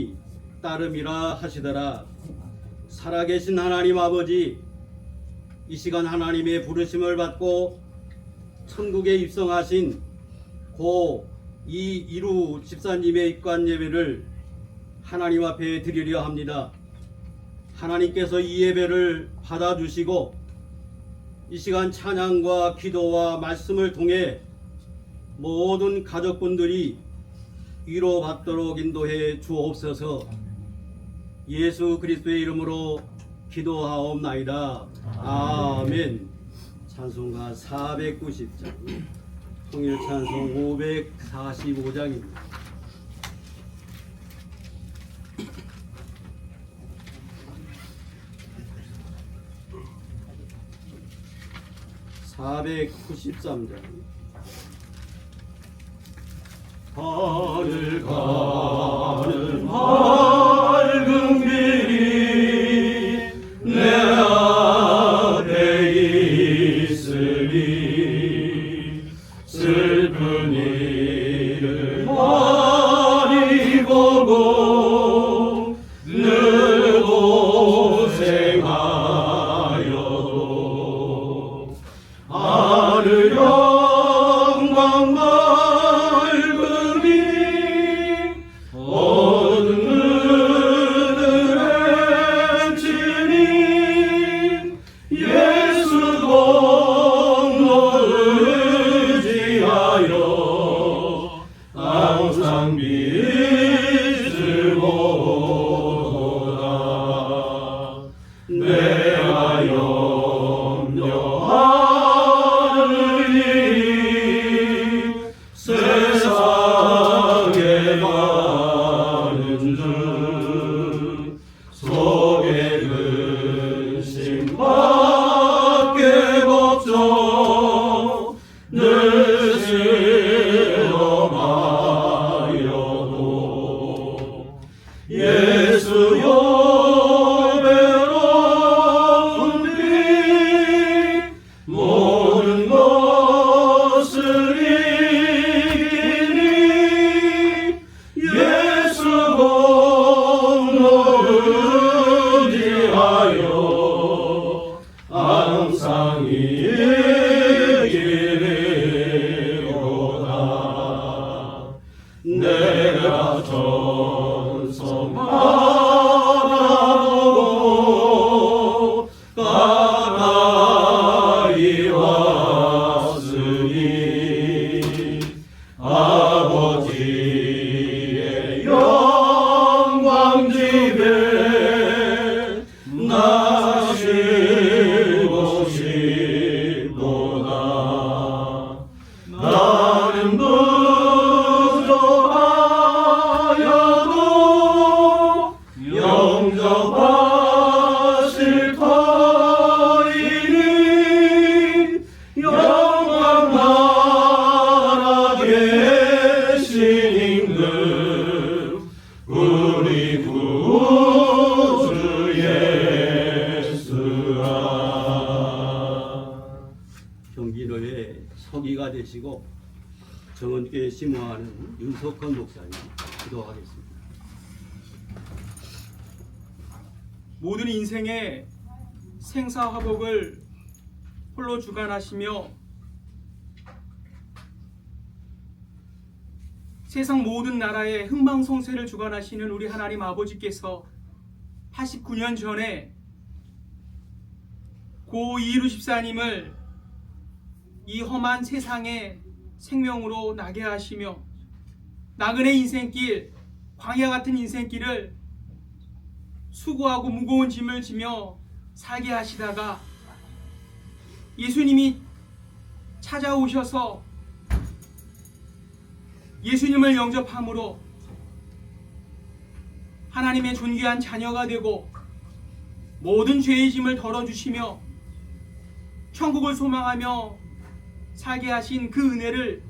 말씀이 따름이라 하시더라. 살아계신 하나님 아버지, 이 시간 하나님의 부르심을 받고 천국에 입성하신 고 이이루 집사님의 입관 예배를 하나님 앞에 드리려 합니다. 하나님께서 이 예배를 받아주시고 이 시간 찬양과 기도와 말씀을 통해 모든 가족분들이 위로받도록 인도해 주옵소서. 예수 그리스도의 이름으로 기도하옵나이다. 아멘. 찬송가 490장, 통일 찬송 545장입니다. 하늘 가는 밝은 길이 내 앞에 있으니 슬픈 일을 많이 보고 늘 고생하여도 하늘 영광 밝으니 어두운 눈을 헤치니 예수 공로 의지하여 항상 빛을 보도다. 내가 염려하는 일이 세상에 많은 줄 속에 근심밖에 걱정 늘 실험하여도 예수여 외로운 빛 모든 것을 이기니 예수 공로 의지하여 항상 이기리로다. 내가 전성 바라보고 가까이 왔으니 아버지의 영광 집에 나 쉬고 싶도다. 나는 부족하여도 영접하실 터이니 영광 나라 계신 임금 우리 구주 예수라. 경기도의 서기가 되시고 정원교회 심호하는 윤석헌 목사님 기도하겠습니다. 모든 인생의 생사화복을 홀로 주관하시며 세상 모든 나라의 흥망성쇠를 주관하시는 우리 하나님 아버지께서 89년 전에 고 이루 집사님을 이 험한 세상에 생명으로 나게 하시며 나그네 인생길, 광야 같은 인생길을 수고하고 무거운 짐을 지며 살게 하시다가 예수님이 찾아오셔서 예수님을 영접함으로 하나님의 존귀한 자녀가 되고 모든 죄의 짐을 덜어주시며 천국을 소망하며 살게 하신 그 은혜를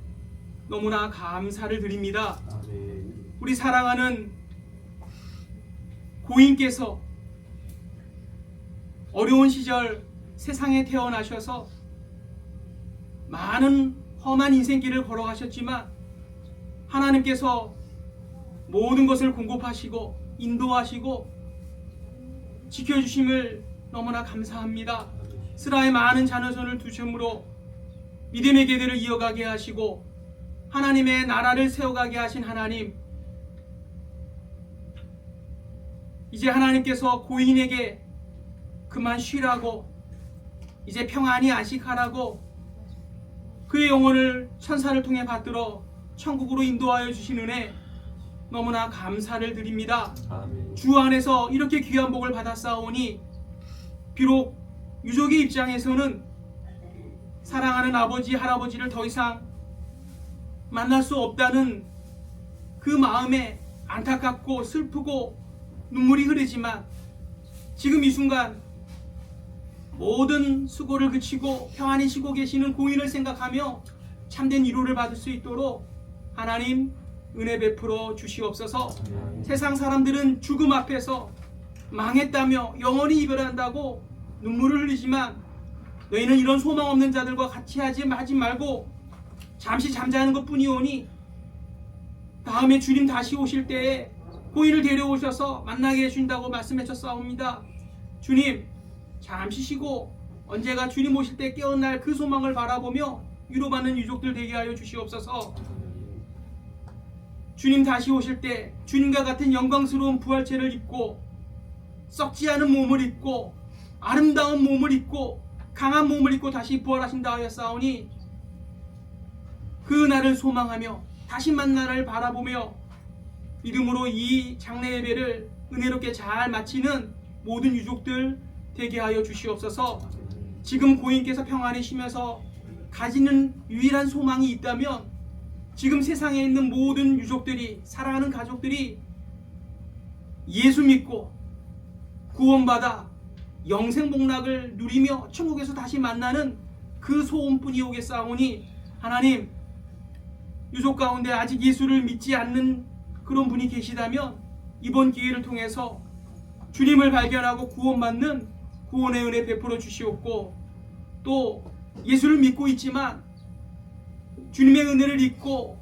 너무나 감사를 드립니다. 아멘. 우리 사랑하는 고인께서 어려운 시절 세상에 태어나셔서 많은 험한 인생길을 걸어가셨지만 하나님께서 모든 것을 공급하시고 인도하시고 지켜주심을 너무나 감사합니다. 스라의 많은 자녀손을 두심으로 믿음의 계대를 이어가게 하시고 하나님의 나라를 세워가게 하신 하나님, 이제 하나님께서 고인에게 그만 쉬라고, 이제 평안히 안식하라고, 그의 영혼을 천사를 통해 받들어 천국으로 인도하여 주신 은혜 너무나 감사를 드립니다. 아멘. 주 안에서 이렇게 귀한 복을 받았사오니 비록 유족의 입장에서는 사랑하는 아버지 할아버지를 더 이상 만날 수 없다는 그 마음에 안타깝고 슬프고 눈물이 흐르지만, 지금 이 순간 모든 수고를 그치고 평안히 쉬고 계시는 고인을 생각하며 참된 위로를 받을 수 있도록 하나님 은혜 베풀어 주시옵소서. 세상 사람들은 죽음 앞에서 망했다며 영원히 이별한다고 눈물을 흘리지만, 너희는 이런 소망 없는 자들과 같이 하지 말고 잠시 잠자는 것 뿐이오니 다음에 주님 다시 오실 때에 고인을 데려오셔서 만나게 해준다고 말씀해 주셨사옵니다. 주님 잠시 쉬고 언제가 주님 오실 때 깨어날 그 소망을 바라보며 위로받는 유족들 되게 하여 주시옵소서. 주님 다시 오실 때 주님과 같은 영광스러운 부활체를 입고 썩지 않은 몸을 입고 아름다운 몸을 입고 강한 몸을 입고 다시 부활하신다 하였사오니, 그 날을 소망하며 다시 만나를 바라보며 믿음으로 이 장례 예배를 은혜롭게 잘 마치는 모든 유족들 되게 하여 주시옵소서. 지금 고인께서 평안히 쉬면서 가지는 유일한 소망이 있다면, 지금 세상에 있는 모든 유족들이, 사랑하는 가족들이 예수 믿고 구원받아 영생복락을 누리며 천국에서 다시 만나는 그 소원뿐이오겠사오니, 하나님 유족 가운데 아직 예수를 믿지 않는 그런 분이 계시다면 이번 기회를 통해서 주님을 발견하고 구원받는 구원의 은혜 베풀어 주시옵고, 또 예수를 믿고 있지만 주님의 은혜를 잊고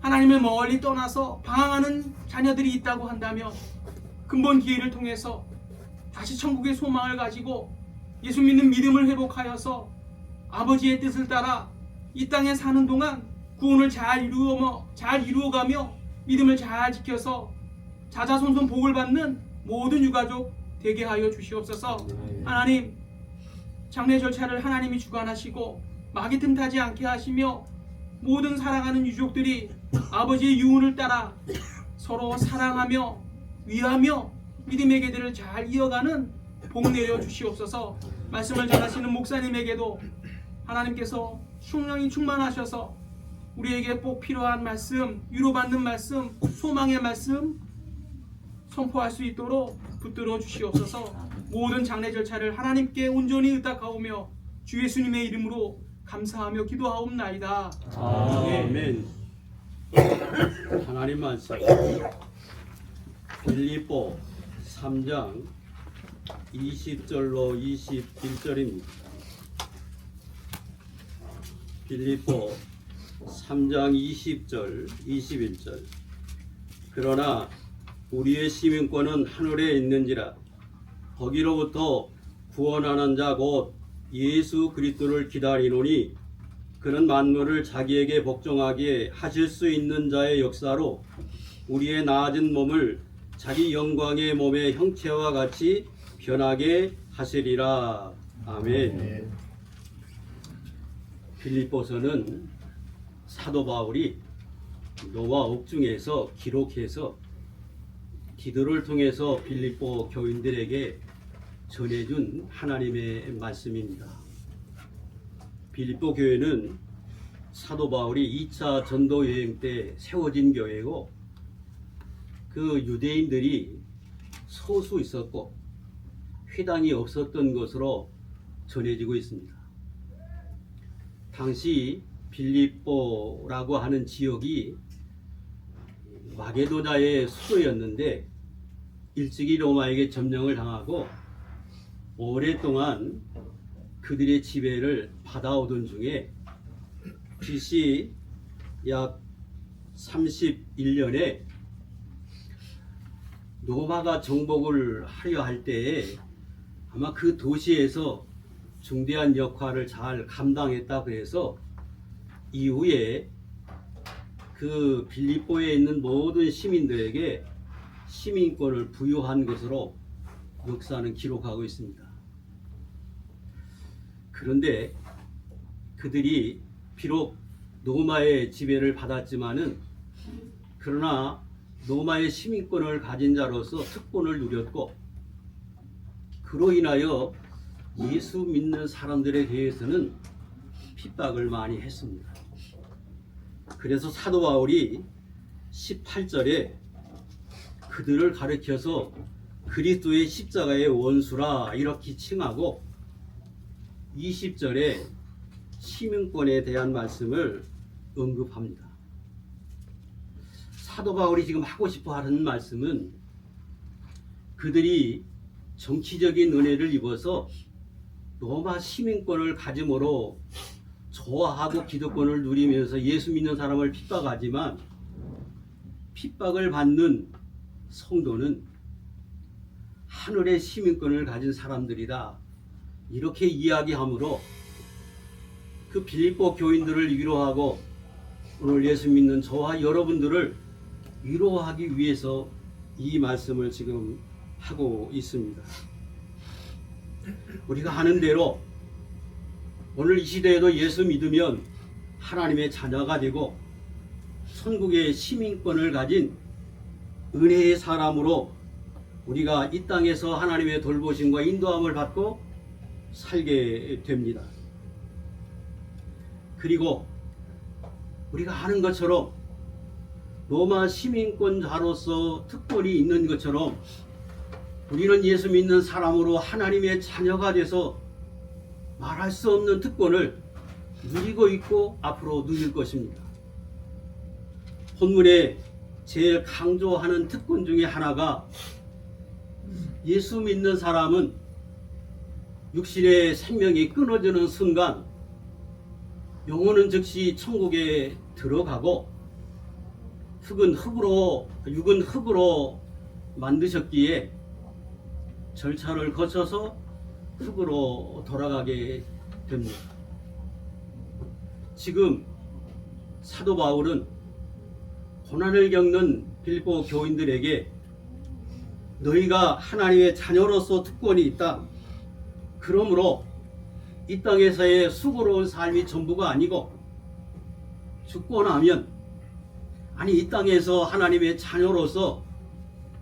하나님을 멀리 떠나서 방황하는 자녀들이 있다고 한다면 근본 기회를 통해서 다시 천국의 소망을 가지고 예수 믿는 믿음을 회복하여서 아버지의 뜻을 따라 이 땅에 사는 동안 구원을 잘 이루어가며 믿음을 잘 지켜서 자자손손 복을 받는 모든 유가족 되게 하여 주시옵소서. 하나님 장례 절차를 하나님이 주관하시고 마귀 틈타지 않게 하시며 모든 사랑하는 유족들이 아버지의 유언을 따라 서로 사랑하며 위하며 믿음의 계대를 잘 이어가는 복 내려 주시옵소서. 말씀을 전하시는 목사님에게도 하나님께서 충만히 충만하셔서 우리에게 꼭 필요한 말씀, 위로받는 말씀, 소망의 말씀 선포할 수 있도록 붙들어 주시옵소서. 모든 장례 절차를 하나님께 온전히 의탁하오며 주 예수님의 이름으로 감사하며 기도하옵나이다. 아멘. 하나님 말씀 빌립보 3장 20절로 21절입니다. 빌립보 3장 20절 21절. 그러나 우리의 시민권은 하늘에 있는지라 거기로부터 구원하는 자 곧 예수 그리스도를 기다리노니 그는 만물을 자기에게 복종하게 하실 수 있는 자의 역사로 우리의 나아진 몸을 자기 영광의 몸의 형체와 같이 변하게 하시리라. 아멘. 빌립보서는 사도 바울이 노아 옥중에서 기록해서 기도를 통해서 빌립보 교인들에게 전해준 하나님의 말씀입니다. 빌립보 교회는 사도 바울이 2차 전도 여행 때 세워진 교회고, 그 유대인들이 소수 있었고 회당이 없었던 것으로 전해지고 있습니다. 당시 빌립보라고 하는 지역이 마게도냐의 수도였는데 일찍이 로마에게 점령을 당하고 오랫동안 그들의 지배를 받아오던 중에 BC 약 31년에 로마가 정복을 하려 할 때에 아마 그 도시에서 중대한 역할을 잘 감당했다 그래서 이후에 그 빌립보에 있는 모든 시민들에게 시민권을 부여한 것으로 역사는 기록하고 있습니다. 그런데 그들이 비록 로마의 지배를 받았지만은 그러나 로마의 시민권을 가진 자로서 특권을 누렸고 그로 인하여 예수 믿는 사람들에 대해서는 핍박을 많이 했습니다. 그래서 사도 바울이 18절에 그들을 가리켜서 그리스도의 십자가의 원수라 이렇게 칭하고 20절에 시민권에 대한 말씀을 언급합니다. 사도 바울이 지금 하고 싶어 하는 말씀은 그들이 정치적인 은혜를 입어서 로마 시민권을 가짐으로 좋아하고 기득권을 누리면서 예수 믿는 사람을 핍박하지만 핍박을 받는 성도는 하늘의 시민권을 가진 사람들이다. 이렇게 이야기하므로 그 빌립보 교인들을 위로하고 오늘 예수 믿는 저와 여러분들을 위로하기 위해서 이 말씀을 지금 하고 있습니다. 우리가 아는 대로 오늘 이 시대에도 예수 믿으면 하나님의 자녀가 되고 천국의 시민권을 가진 은혜의 사람으로 우리가 이 땅에서 하나님의 돌보심과 인도함을 받고 살게 됩니다. 그리고 우리가 아는 것처럼 로마 시민권자로서 특권이 있는 것처럼 우리는 예수 믿는 사람으로 하나님의 자녀가 돼서 말할 수 없는 특권을 누리고 있고 앞으로 누릴 것입니다. 본문에 제일 강조하는 특권 중에 하나가 예수 믿는 사람은 육신의 생명이 끊어지는 순간 영혼은 즉시 천국에 들어가고 육은 흙으로 만드셨기에 절차를 거쳐서 흙으로 돌아가게 됩니다. 지금 사도 바울은 고난을 겪는 빌립보 교인들에게 너희가 하나님의 자녀로서 특권이 있다. 그러므로 이 땅에서의 수고로운 삶이 전부가 아니고 죽고 나면 이 땅에서 하나님의 자녀로서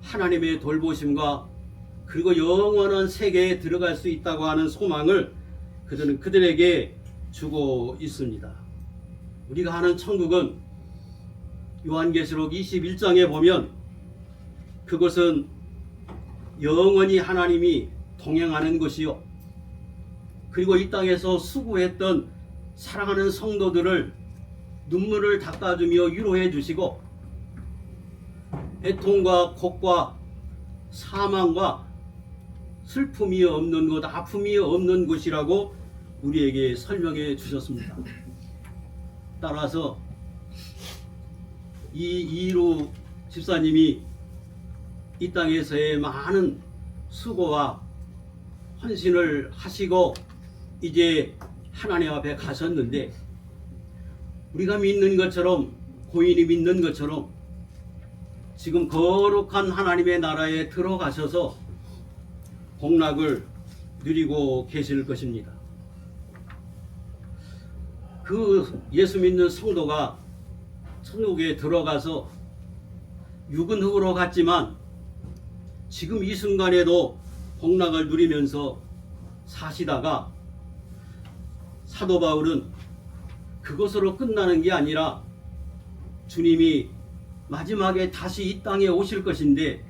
하나님의 돌보심과 그리고 영원한 세계에 들어갈 수 있다고 하는 소망을 그들은 그들에게 주고 있습니다. 우리가 아는 천국은 요한계시록 21장에 보면 그것은 영원히 하나님이 동행하는 곳이요 그리고 이 땅에서 수고했던 사랑하는 성도들을 눈물을 닦아주며 위로해 주시고 애통과 곡과 사망과 슬픔이 없는 곳, 아픔이 없는 곳이라고 우리에게 설명해 주셨습니다. 따라서 이 이루 집사님이 이 땅에서의 많은 수고와 헌신을 하시고 이제 하나님 앞에 가셨는데 우리가 믿는 것처럼 고인이 믿는 것처럼 지금 거룩한 하나님의 나라에 들어가셔서 복락을 누리고 계실 것입니다. 그 예수 믿는 성도가 천국에 들어가서 육은 흙으로 갔지만 지금 이 순간에도 복락을 누리면서 사시다가 사도 바울은 그것으로 끝나는 게 아니라 주님이 마지막에 다시 이 땅에 오실 것인데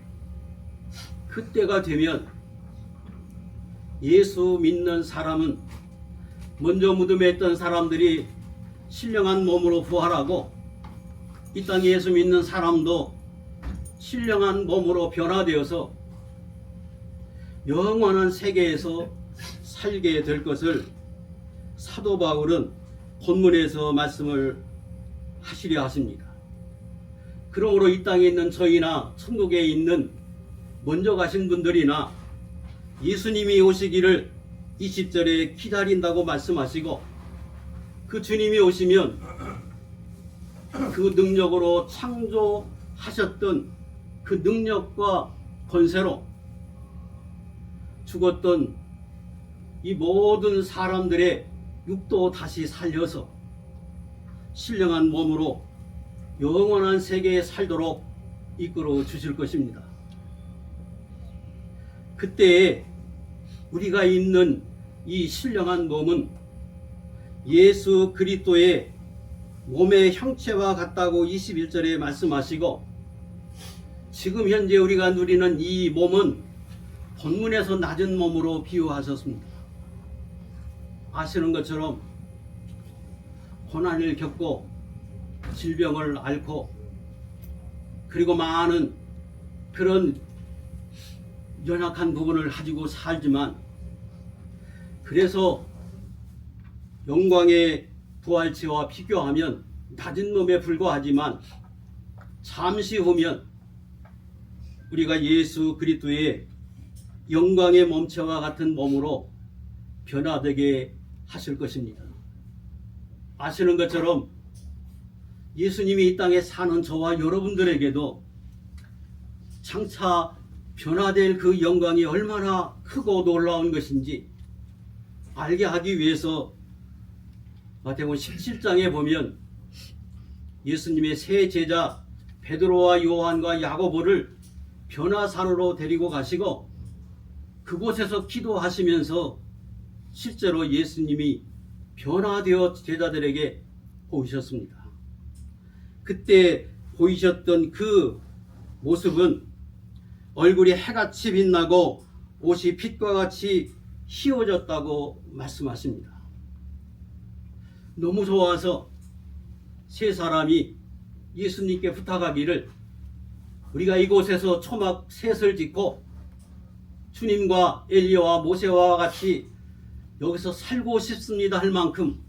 그때가 되면 예수 믿는 사람은 먼저 무덤에 있던 사람들이 신령한 몸으로 부활하고 이 땅에 예수 믿는 사람도 신령한 몸으로 변화되어서 영원한 세계에서 살게 될 것을 사도 바울은 본문에서 말씀을 하시려 하십니다. 그러므로 이 땅에 있는 저희나 천국에 있는 먼저 가신 분들이나 예수님이 오시기를 20절에 기다린다고 말씀하시고, 그 주님이 오시면 그 능력으로 창조하셨던 그 능력과 권세로 죽었던 이 모든 사람들의 육도 다시 살려서 신령한 몸으로 영원한 세계에 살도록 이끌어 주실 것입니다. 그때에 우리가 입는 이 신령한 몸은 예수 그리스도의 몸의 형체와 같다고 21절에 말씀하시고, 지금 현재 우리가 누리는 이 몸은 본문에서 낮은 몸으로 비유하셨습니다. 아시는 것처럼 고난을 겪고 질병을 앓고 그리고 많은 그런 연약한 부분을 가지고 살지만, 그래서 영광의 부활체와 비교하면 낮은 몸에 불과하지만 잠시 후면 우리가 예수 그리스도의 영광의 몸체와 같은 몸으로 변화되게 하실 것입니다. 아시는 것처럼 예수님이 이 땅에 사는 저와 여러분들에게도 장차 변화될 그 영광이 얼마나 크고 놀라운 것인지 알게 하기 위해서 마태복음 17장에 보면 예수님의 세 제자 베드로와 요한과 야고보를 변화산으로 데리고 가시고 그곳에서 기도하시면서 실제로 예수님이 변화되어 제자들에게 보이셨습니다. 그때 보이셨던 그 모습은 얼굴이 해같이 빛나고 옷이 빛과 같이 휘어졌다고 말씀하십니다. 너무 좋아서 세 사람이 예수님께 부탁하기를, 우리가 이곳에서 초막 셋을 짓고 주님과 엘리야와 모세와 같이 여기서 살고 싶습니다 할 만큼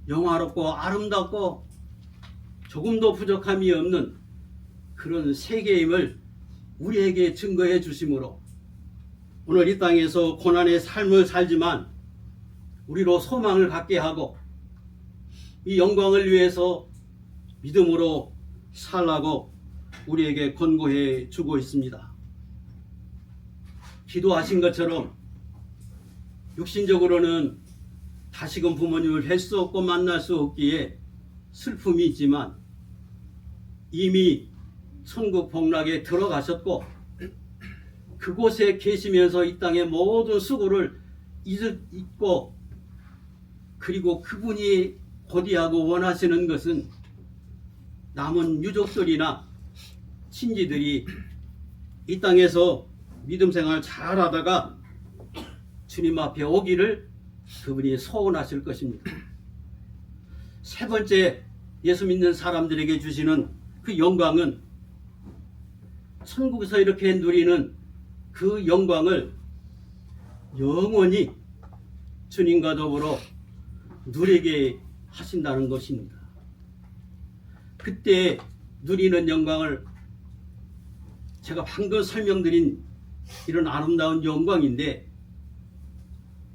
영화롭고 아름답고 조금도 부족함이 없는 그런 세계임을 우리에게 증거해 주심으로 오늘 이 땅에서 고난의 삶을 살지만 우리로 소망을 갖게 하고 이 영광을 위해서 믿음으로 살라고 우리에게 권고해 주고 있습니다. 기도하신 것처럼 육신적으로는 다시금 부모님을 뵐 수 없고 만날 수 없기에 슬픔이 있지만 이미 천국 복락에 들어가셨고 그곳에 계시면서 이 땅의 모든 수고를 잊고, 그리고 그분이 고대하고 원하시는 것은 남은 유족들이나 친지들이 이 땅에서 믿음 생활 잘하다가 주님 앞에 오기를 그분이 소원하실 것입니다. 세 번째, 예수 믿는 사람들에게 주시는 그 영광은 천국에서 이렇게 누리는 그 영광을 영원히 주님과 더불어 누리게 하신다는 것입니다. 그때 누리는 영광을 제가 방금 설명드린 이런 아름다운 영광인데,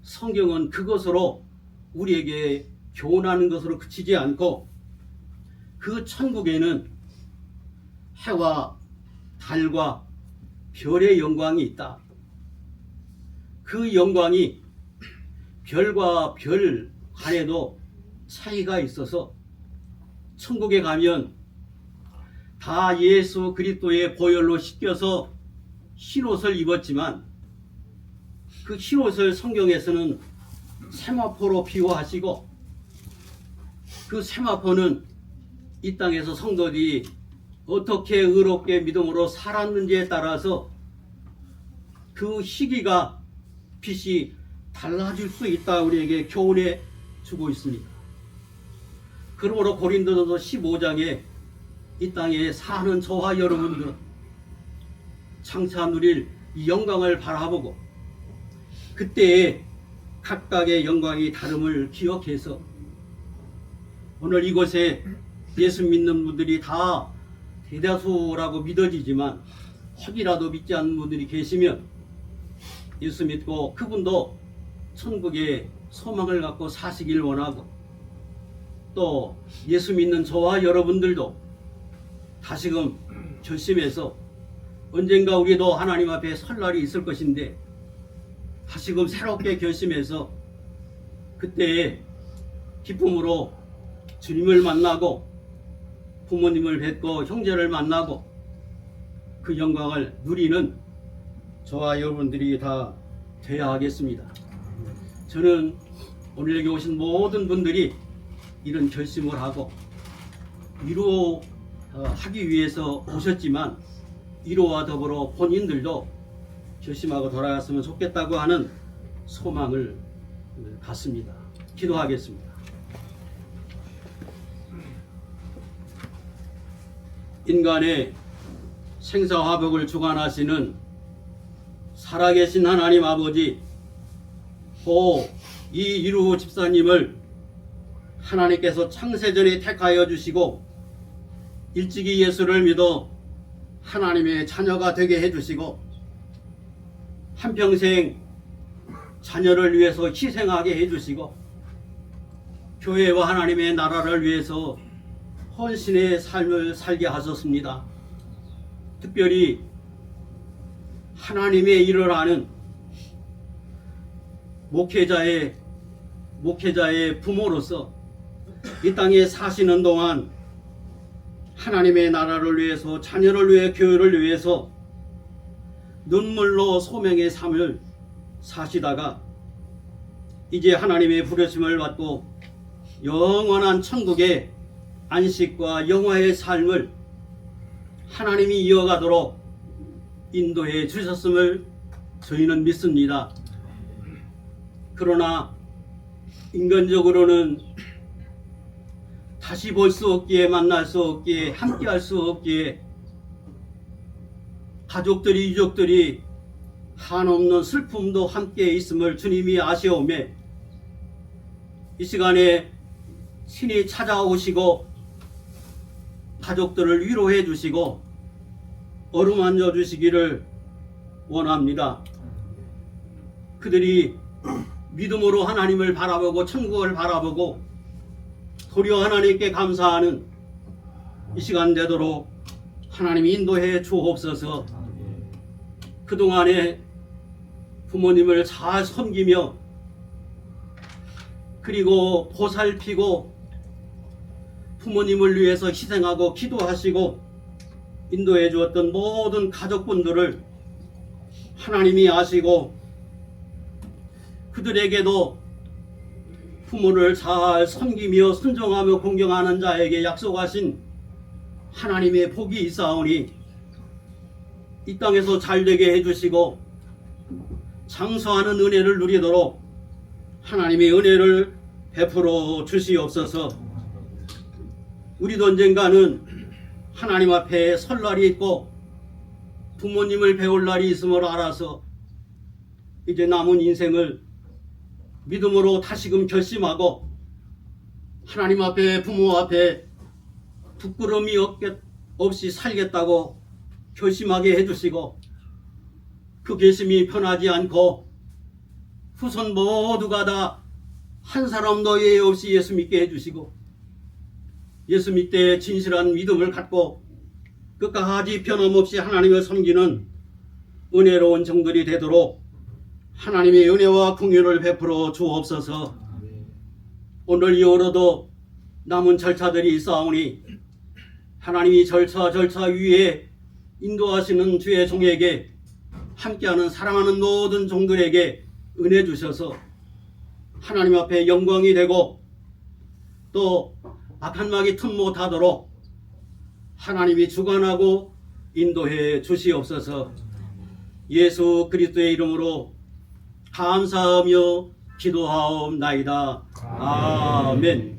성경은 그것으로 우리에게 교훈하는 것으로 그치지 않고 그 천국에는 해와 달과 별의 영광이 있다. 그 영광이 별과 별 간에도 차이가 있어서 천국에 가면 다 예수 그리스도의 보혈로 씻겨서 흰옷을 입었지만 그 흰옷을 성경에서는 세마포로 비유하시고, 그 세마포는 이 땅에서 성도들이 어떻게 의롭게 믿음으로 살았는지에 따라서 그 시기가 빛이 달라질 수 있다 우리에게 교훈해 주고 있습니다. 그러므로 고린도전서 15장에 이 땅에 사는 저와 여러분들은 장차 누릴 이 영광을 바라보고 그때에 각각의 영광이 다름을 기억해서 오늘 이곳에 예수 믿는 분들이 다 대다수라고 믿어지지만 혹이라도 믿지 않는 분들이 계시면 예수 믿고 그분도 천국에 소망을 갖고 사시길 원하고, 또 예수 믿는 저와 여러분들도 다시금 결심해서 언젠가 우리도 하나님 앞에 설 날이 있을 것인데 다시금 새롭게 결심해서 그때에 기쁨으로 주님을 만나고 부모님을 뵙고 형제를 만나고 그 영광을 누리는 저와 여러분들이 다 되어야 하겠습니다. 저는 오늘 여기 오신 모든 분들이 이런 결심을 하고 위로하기 위해서 오셨지만 위로와 더불어 본인들도 결심하고 돌아갔으면 좋겠다고 하는 소망을 갖습니다. 기도하겠습니다. 인간의 생사화복을 주관하시는 살아계신 하나님 아버지, 이 이루 집사님을 하나님께서 창세전에 택하여 주시고 일찍이 예수를 믿어 하나님의 자녀가 되게 해주시고 한평생 자녀를 위해서 희생하게 해주시고 교회와 하나님의 나라를 위해서 헌신의 삶을 살게 하셨습니다. 특별히 하나님의 일을 하는 목회자의 부모로서 이 땅에 사시는 동안 하나님의 나라를 위해서, 자녀를 위해, 교회를 위해서 눈물로 소명의 삶을 사시다가 이제 하나님의 부르심을 받고 영원한 천국의 안식과 영화의 삶을 하나님이 이어가도록 인도해 주셨음을 저희는 믿습니다. 그러나 인간적으로는 다시 볼 수 없기에, 만날 수 없기에, 함께할 수 없기에 가족들이, 유족들이 한없는 슬픔도 함께 있음을 주님이 아시오매 이 시간에 신이 찾아오시고 가족들을 위로해 주시고 어루만져 주시기를 원합니다. 그들이 믿음으로 하나님을 바라보고 천국을 바라보고 도리어 하나님께 감사하는 이 시간 되도록 하나님이 인도해 주옵소서. 그동안에 부모님을 잘 섬기며 그리고 보살피고 부모님을 위해서 희생하고 기도하시고 인도해 주었던 모든 가족분들을 하나님이 아시고 그들에게도 부모를 잘 섬기며 순종하며 공경하는 자에게 약속하신 하나님의 복이 있사오니 이 땅에서 잘되게 해주시고 장수하는 은혜를 누리도록 하나님의 은혜를 베풀어 주시옵소서. 우리도 언젠가는 하나님 앞에 설 날이 있고 부모님을 배울 날이 있음을 알아서 이제 남은 인생을 믿음으로 다시금 결심하고 하나님 앞에, 부모 앞에 부끄러움이 없이 살겠다고 결심하게 해주시고 그 결심이 편하지 않고 후손 모두가 다 한 사람도 예외 없이 예수 믿게 해주시고 예수 믿되 진실한 믿음을 갖고 끝까지 변함없이 하나님을 섬기는 은혜로운 종들이 되도록 하나님의 은혜와 긍휼을 베풀어 주옵소서. 오늘 이후로도 남은 절차들이 있사오니 하나님이 절차 위에 인도하시는 주의 종에게 함께하는 사랑하는 모든 종들에게 은혜 주셔서 하나님 앞에 영광이 되고 또 악한 마귀 틈 못하도록 하나님이 주관하고 인도해 주시옵소서. 예수 그리스도의 이름으로 감사하며 기도하옵나이다. 아멘.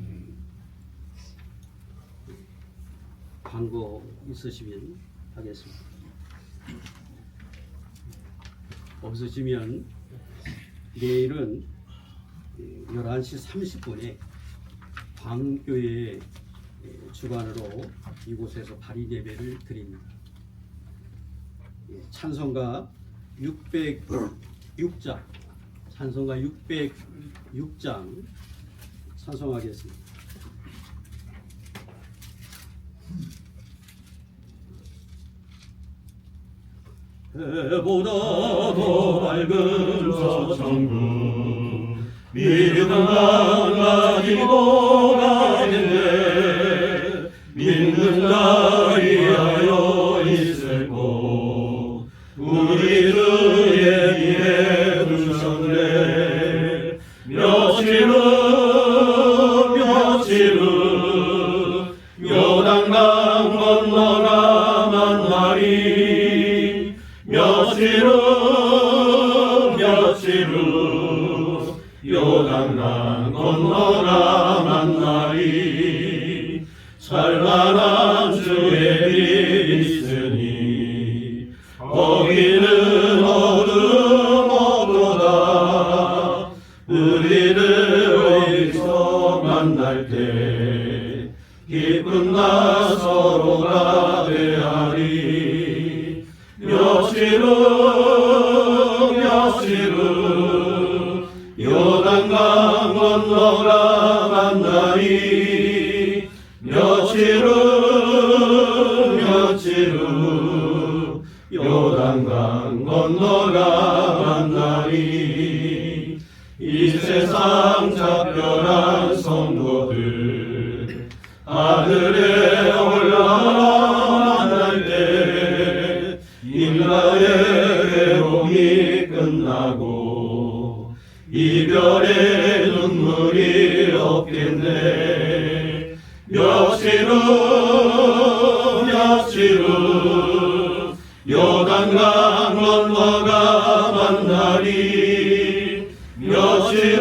광고 있으시면 하겠습니다. 없으시면 내일은 11시 30분에 광교에 주관으로 이곳에서 발인 예배를 드립니다. 찬송가 606장, 찬송가 606장 찬송하겠습니다. 해보다 더 밝은 서천국 믿음만 가지고 가는데 믿는 자 위하여 있을 곳 우리 주의 길에 두셨네. 며칠은 요단강 건너가 만나리. 며칠은 요단강 건너가 만나리. 찬란한 주의 빛 있으니 거기는 어둠 없도다. 우리를 여기서 만날 때 기쁜 나 서로가 대하리. 며칠은 요단강 건너가 만나리. 며칠은 요단강 건너가 만나리. 이 세상 작별한 성도들 하늘에 올라 만날 때 인간의 괴로움이 끝나고 이별의 눈물이 없겠네. 며칠은 요단강 건너가 만나리. 며칠은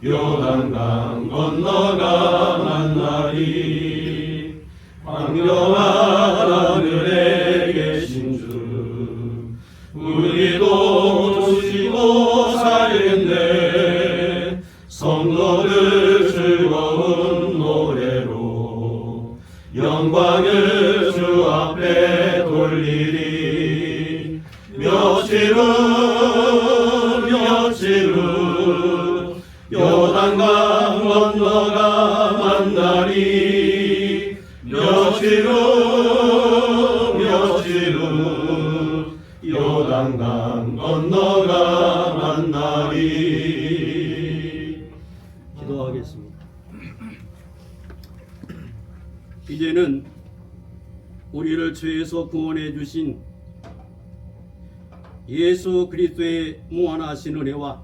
요단강 건너가 만나리. 광명한 하늘에 계신 주 우리도 모시고 살겠네. 성도들 즐거운 노래로 영광을 주 앞에 돌리리. 며칠은 요단강 건너가 만나리. 며칠은 요단강 건너가 만나리. 기도하겠습니다. 이제는 우리를 죄에서 구원해 주신 예수 그리스도의 무한하신 은혜와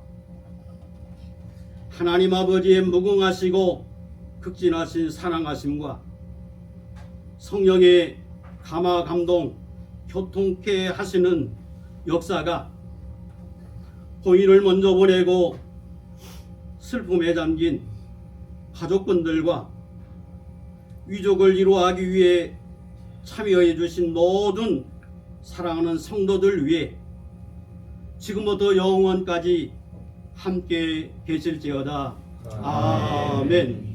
하나님 아버지의 무궁하시고 극진하신 사랑하심과 성령의 감화 감동 교통케 하시는 역사가 고인을 먼저 보내고 슬픔에 잠긴 가족분들과 위족을 이루하기 위해 참여해 주신 모든 사랑하는 성도들 위해 지금부터 영원까지 함께 계실지어다. 아멘.